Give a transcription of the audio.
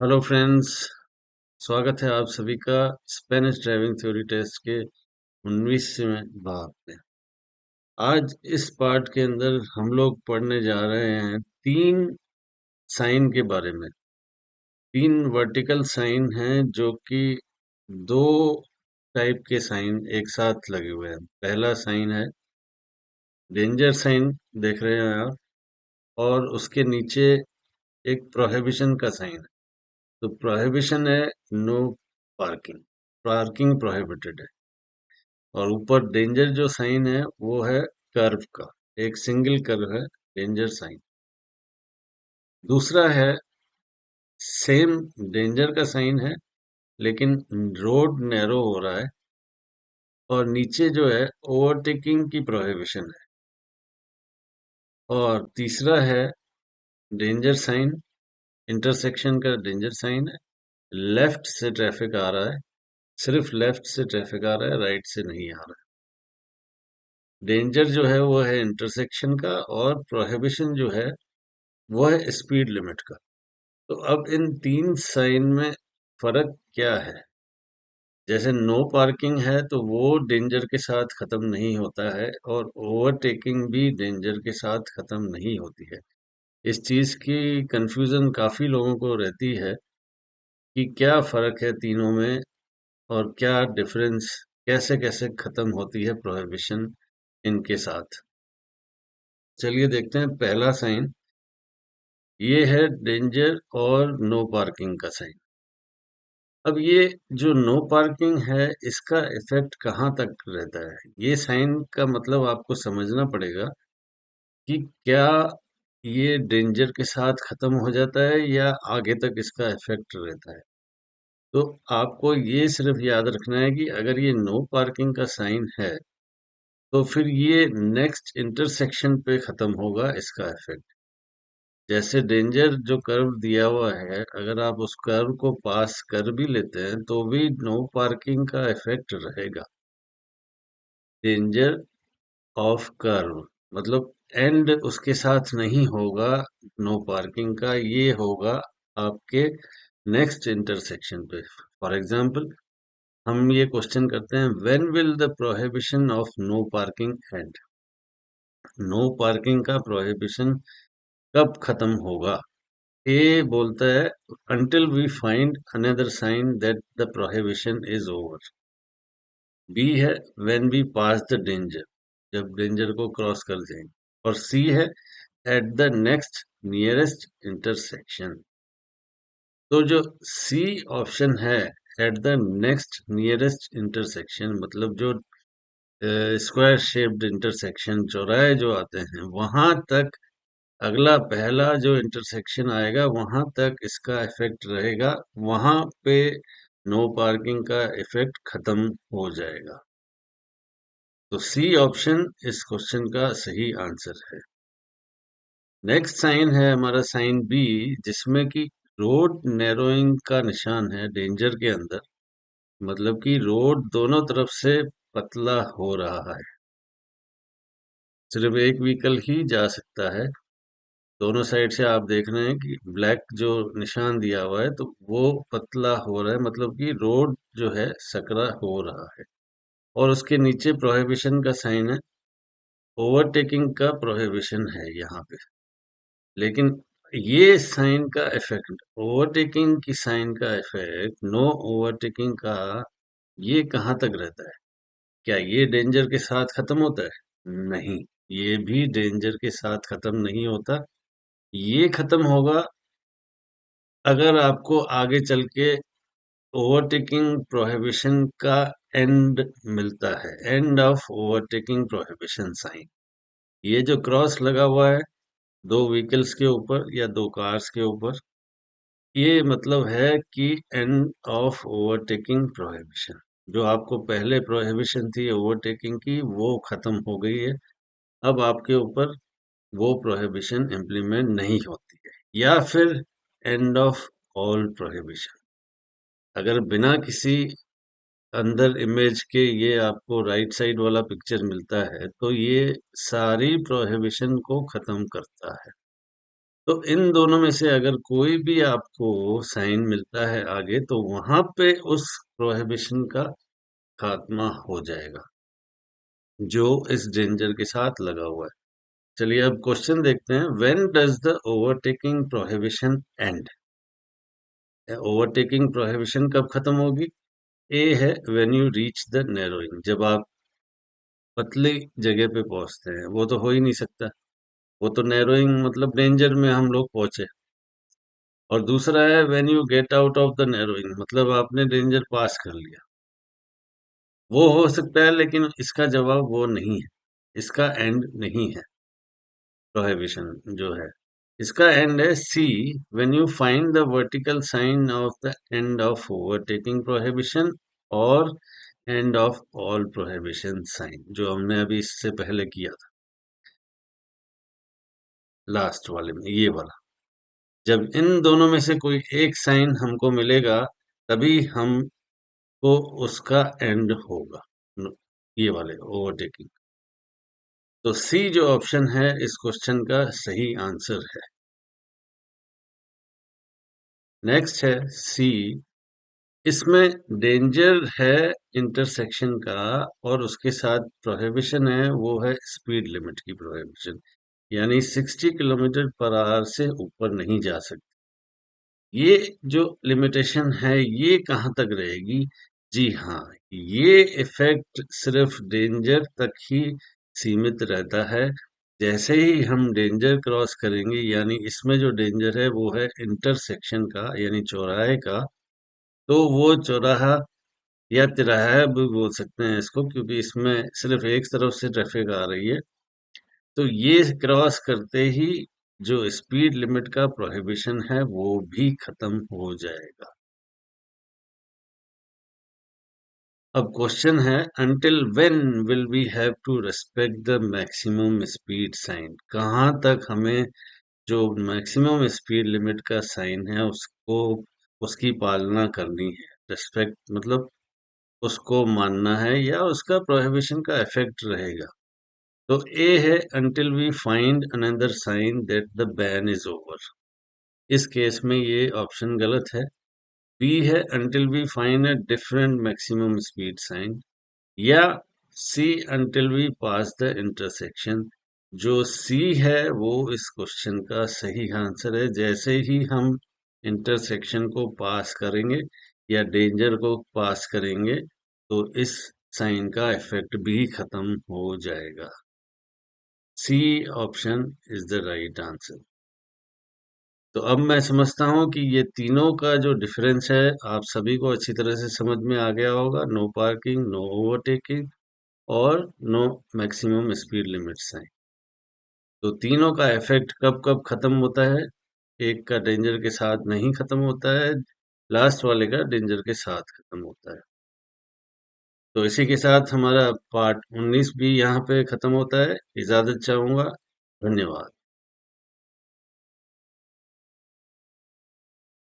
Hello friends. स्वागत है आप सभी का स्पेनिश ड्राइविंग थ्योरी टेस्ट के 19वें भाग में। आज इस पार्ट के अंदर हम लोग पढ़ने जा रहे हैं तीन साइन के बारे में। तीन वर्टिकल साइन हैं जो कि दो टाइप के साइन एक साथ लगे हुए हैं। पहला साइन है डेंजर साइन, देख रहे हैं आप, और उसके नीचे एक प्रोहिबिशन का साइन है। तो प्रोहिबिशन है नो पार्किंग, पार्किंग प्रोहिबिटेड है। और ऊपर डेंजर जो साइन है वो है कर्व का, एक सिंगल कर्व है डेंजर साइन। दूसरा है सेम डेंजर का साइन है लेकिन रोड नैरो हो रहा है और नीचे जो है ओवरटेकिंग की प्रोहिबिशन है। और तीसरा है डेंजर साइन, इंटरसेक्शन का डेंजर साइन है। लेफ्ट से ट्रैफिक आ रहा है, सिर्फ लेफ्ट से ट्रैफिक आ रहा है, राइट से नहीं आ रहा है। डेंजर जो है वो है इंटरसेक्शन का और प्रोहिबिशन जो है वो है स्पीड लिमिट का। तो अब इन तीन साइन में फर्क क्या है? जैसे नो पार्किंग है तो वो डेंजर के साथ खत्म नहीं होता है और ओवरटेकिंग भी डेंजर के साथ खत्म नहीं होती है। इस चीज की कंफ्यूजन काफी लोगों को रहती है कि क्या फर्क है तीनों में और क्या डिफरेंस, कैसे कैसे खत्म होती है प्रोहिबिशन इनके साथ। चलिए देखते हैं पहला साइन। ये है डेंजर और नो पार्किंग का साइन। अब ये जो नो पार्किंग है इसका इफेक्ट कहाँ तक रहता है? ये साइन का मतलब आपको समझना पड़ेगा कि क्या ये डेंजर के साथ खत्म हो जाता है या आगे तक इसका इफेक्ट रहता है। तो आपको ये सिर्फ याद रखना है कि अगर ये नो पार्किंग का साइन है तो फिर ये नेक्स्ट इंटरसेक्शन पे खत्म होगा इसका इफेक्ट। जैसे डेंजर जो कर्व दिया हुआ है, अगर आप उस कर्व को पास कर भी लेते हैं तो भी नो पार्किंग का इफेक्ट रहेगा। डेंजर ऑफ कर्व मतलब एंड उसके साथ नहीं होगा नो पार्किंग का, ये होगा आपके नेक्स्ट इंटरसेक्शन पे। फॉर एग्जाम्पल हम ये क्वेश्चन करते हैं, when will the prohibition of no parking end? No parking का प्रोहिबिशन कब खत्म होगा? ए बोलता है until we find another sign that the prohibition is over। B है when we pass the danger, जब डेंजर को क्रॉस कर जाएंगे। और सी है at the next nearest intersection। तो जो सी ऑप्शन है at the next nearest intersection मतलब जो स्क्वायर शेप्ड इंटरसेक्शन, चौराहे जो आते हैं वहां तक, अगला पहला जो इंटरसेक्शन आएगा वहां तक इसका इफेक्ट रहेगा। वहां पे नो पार्किंग का इफेक्ट खत्म हो जाएगा। तो सी ऑप्शन इस क्वेश्चन का सही आंसर है। नेक्स्ट साइन है हमारा साइन बी, जिसमें कि रोड नैरोइंग का निशान है डेंजर के अंदर। मतलब कि रोड दोनों तरफ से पतला हो रहा है, सिर्फ एक व्हीकल ही जा सकता है। दोनों साइड से आप देख रहे हैं कि ब्लैक जो निशान दिया हुआ है तो वो पतला हो रहा है, मतलब कि रोड जो है सकरा हो रहा है। और उसके नीचे प्रोहिबिशन का साइन है, ओवरटेकिंग का प्रोहिबिशन है यहाँ पे। लेकिन ये साइन का इफेक्ट, ओवरटेकिंग की साइन का इफेक्ट, नो ओवरटेकिंग का, ये कहाँ तक रहता है? क्या ये डेंजर के साथ खत्म होता है? नहीं, ये भी डेंजर के साथ खत्म नहीं होता। ये खत्म होगा अगर आपको आगे चल के ओवरटेकिंग प्रोहिबिशन का एंड मिलता है, end of overtaking prohibition sign. ये जो क्रॉस लगा हुआ है दो व्हीकल्स के ऊपर या दो कार्स के ऊपर, ये मतलब है कि एंड ऑफ ओवरटेकिंग प्रोहिबिशन। जो आपको पहले प्रोहिबिशन थी ओवरटेकिंग की वो खत्म हो गई है। अब आपके ऊपर वो प्रोहिबिशन इम्प्लीमेंट नहीं होती है। या फिर एंड ऑफ ऑल प्रोहिबिशन। अगर बिना किसी अंदर इमेज के ये आपको राइट साइड वाला पिक्चर मिलता है तो ये सारी प्रोहिबिशन को खत्म करता है। तो इन दोनों में से अगर कोई भी आपको साइन मिलता है आगे, तो वहां पे उस प्रोहिबिशन का खात्मा हो जाएगा जो इस डेंजर के साथ लगा हुआ है। चलिए अब क्वेश्चन देखते हैं, when does the overtaking prohibition and? Overtaking prohibition कब खत्म होगी? ए है when you reach the narrowing, जब आप पतली जगह पे पहुंचते हैं, वो तो हो ही नहीं सकता। वो तो नैरोइंग मतलब डेंजर में हम लोग पहुंचे। और दूसरा है when you get out of the narrowing, मतलब आपने डेंजर पास कर लिया। वो हो सकता है, लेकिन इसका जवाब वो नहीं है, इसका एंड नहीं है प्रोहिबिशन जो है। इसका एंड है C, when you find the vertical sign of the end of overtaking prohibition और end of all prohibition sign, जो हमने अभी इससे पहले किया था लास्ट वाले में, ये वाला। जब इन दोनों में से कोई एक साइन हमको मिलेगा, तभी हमको उसका एंड होगा, ये वाले ओवरटेकिंग। तो सी जो ऑप्शन है इस क्वेश्चन का सही आंसर है। नेक्स्ट है सी, इसमें डेंजर है इंटरसेक्शन का, और उसके साथ प्रोहिबिशन है, वो है स्पीड लिमिट की प्रोहिबिशन, यानी 60 किलोमीटर पर आवर से ऊपर नहीं जा सकते। ये जो लिमिटेशन है ये कहाँ तक रहेगी? जी हाँ, ये इफेक्ट सिर्फ डेंजर तक ही सीमित रहता है। जैसे ही हम डेंजर क्रॉस करेंगे, यानी इसमें जो डेंजर है वो है इंटरसेक्शन का, यानी चौराहे का, तो वो चौराहा या तिराहा भी बोल सकते हैं इसको, क्योंकि इसमें सिर्फ एक तरफ से ट्रैफिक आ रही है। तो ये क्रॉस करते ही जो स्पीड लिमिट का प्रोहिबिशन है वो भी खत्म हो जाएगा। अब क्वेश्चन है, until when will we have to respect the maximum speed sign? कहाँ तक हमें जो मैक्सिमम स्पीड लिमिट का साइन है उसको, उसकी पालना करनी है? रेस्पेक्ट मतलब उसको मानना है, या उसका प्रोहिबिशन का इफेक्ट रहेगा? तो ए है until we find another sign that the ban is over। इस केस में ये ऑप्शन गलत है। बी है until we find a different maximum speed sign, या सी until we pass the intersection। जो सी है वो इस क्वेश्चन का सही आंसर है। जैसे ही हम इंटरसेक्शन को पास करेंगे या डेंजर को पास करेंगे, तो इस साइन का इफेक्ट भी खत्म हो जाएगा। C option is the right answer. तो अब मैं समझता हूँ कि ये तीनों का जो डिफरेंस है आप सभी को अच्छी तरह से समझ में आ गया होगा। नो पार्किंग, नो ओवरटेकिंग और no maximum speed limit sign. तो तीनों का इफेक्ट कब कब खत्म होता है? एक का डेंजर के साथ नहीं खत्म होता है, लास्ट वाले का डेंजर के साथ खत्म होता है। तो इसी के साथ हमारा पार्ट 19 भी यहाँ पे खत्म होता है। इजाजत चाहूंगा। धन्यवाद।